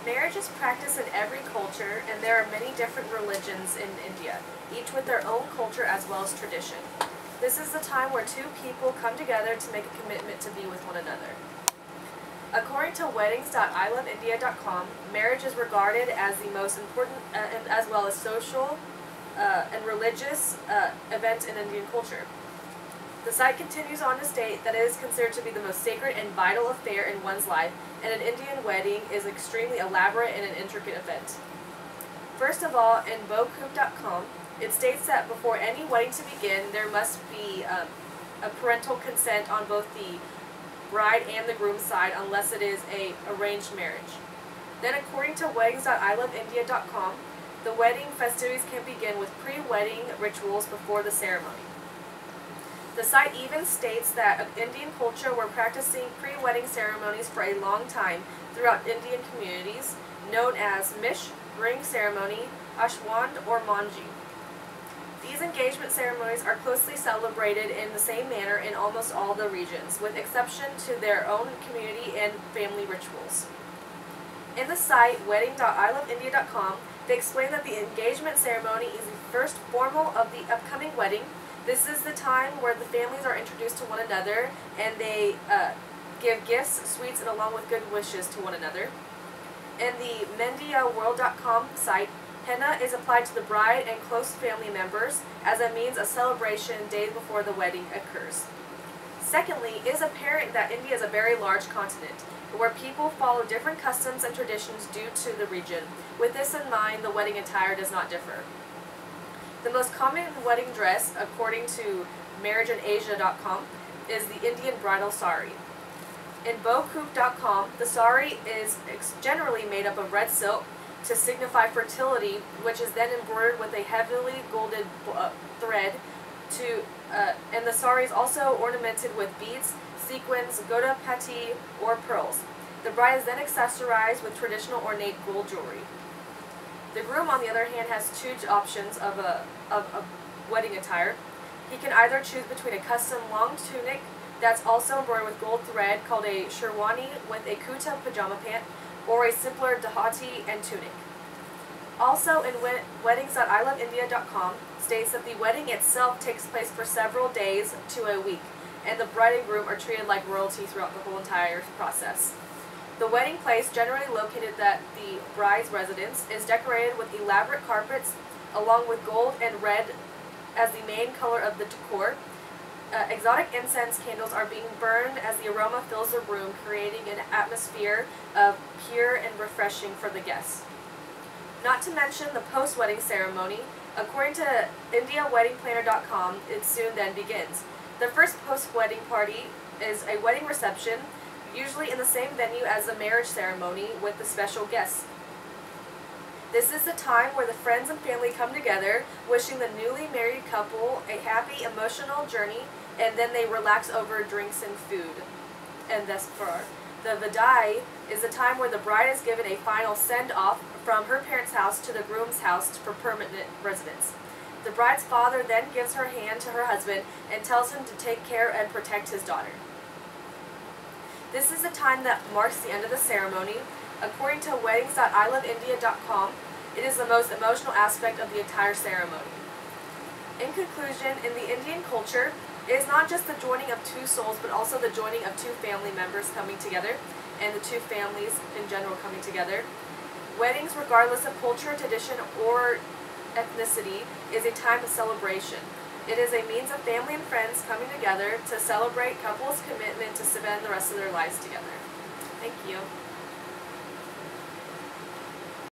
Marriage is practiced in every culture, and there are many different religions in India, each with their own culture as well as tradition. This is the time where two people come together to make a commitment to be with one another. According to weddings.iloveindia.com, marriage is regarded as the most important as well as social and religious event in Indian culture. The site continues on to state that it is considered to be the most sacred and vital affair in one's life, and an Indian wedding is extremely elaborate and an intricate event. First of all, in bocoup.com, it states that before any wedding to begin, there must be a parental consent on both the bride and the groom's side, unless it is a arranged marriage. Then, according to weddings.iloveindia.com, the wedding festivities can begin with pre-wedding rituals before the ceremony. The site even states that Indian culture were practicing pre-wedding ceremonies for a long time throughout Indian communities, known as Mish, ring ceremony, Ashwand, or Manji. These engagement ceremonies are closely celebrated in the same manner in almost all the regions, with exception to their own community and family rituals. In the site wedding.iloveindia.com, they explain that the engagement ceremony is the first formal of the upcoming wedding. This is the time where the families are introduced to one another, and they give gifts, sweets, and along with good wishes to one another. In the mendiaworld.com site, henna is applied to the bride and close family members as a means of celebration days before the wedding occurs. Secondly, it is apparent that India is a very large continent, where people follow different customs and traditions due to the region. With this in mind, the wedding attire does not differ. The most common wedding dress, according to marriageinasia.com, is the Indian bridal sari. In bocoup.com, the sari is generally made up of red silk to signify fertility, which is then embroidered with a heavily golded thread, and the sari is also ornamented with beads, sequins, goda patti, or pearls. The bride is then accessorized with traditional ornate gold jewelry. The groom, on the other hand, has two options of a wedding attire. He can either choose between a custom long tunic that's also embroidered with gold thread called a sherwani with a kuta pajama pant, or a simpler dhoti and tunic. Also in weddings.iloveindia.com states that the wedding itself takes place for several days to a week, and the bride and groom are treated like royalty throughout the whole entire process. The wedding place, generally located at the bride's residence, is decorated with elaborate carpets along with gold and red as the main color of the decor. Exotic incense candles are being burned as the aroma fills the room, creating an atmosphere of pure and refreshing for the guests. Not to mention the post-wedding ceremony. According to IndiaWeddingPlanner.com, it soon then begins. The first post-wedding party is a wedding reception, usually in the same venue as the marriage ceremony with the special guests. This is the time where the friends and family come together, wishing the newly married couple a happy, emotional journey, and then they relax over drinks and food. And thus far. The Vidai is the time where the bride is given a final send-off from her parents' house to the groom's house for permanent residence. The bride's father then gives her hand to her husband and tells him to take care and protect his daughter. This is the time that marks the end of the ceremony. According to weddings.iloveindia.com, it is the most emotional aspect of the entire ceremony. In conclusion, in the Indian culture, it is not just the joining of two souls, but also the joining of two family members coming together, and the two families in general coming together. Weddings, regardless of culture, tradition, or ethnicity, is a time of celebration. It is a means of family and friends coming together to celebrate couples' commitment to spend the rest of their lives together. Thank you.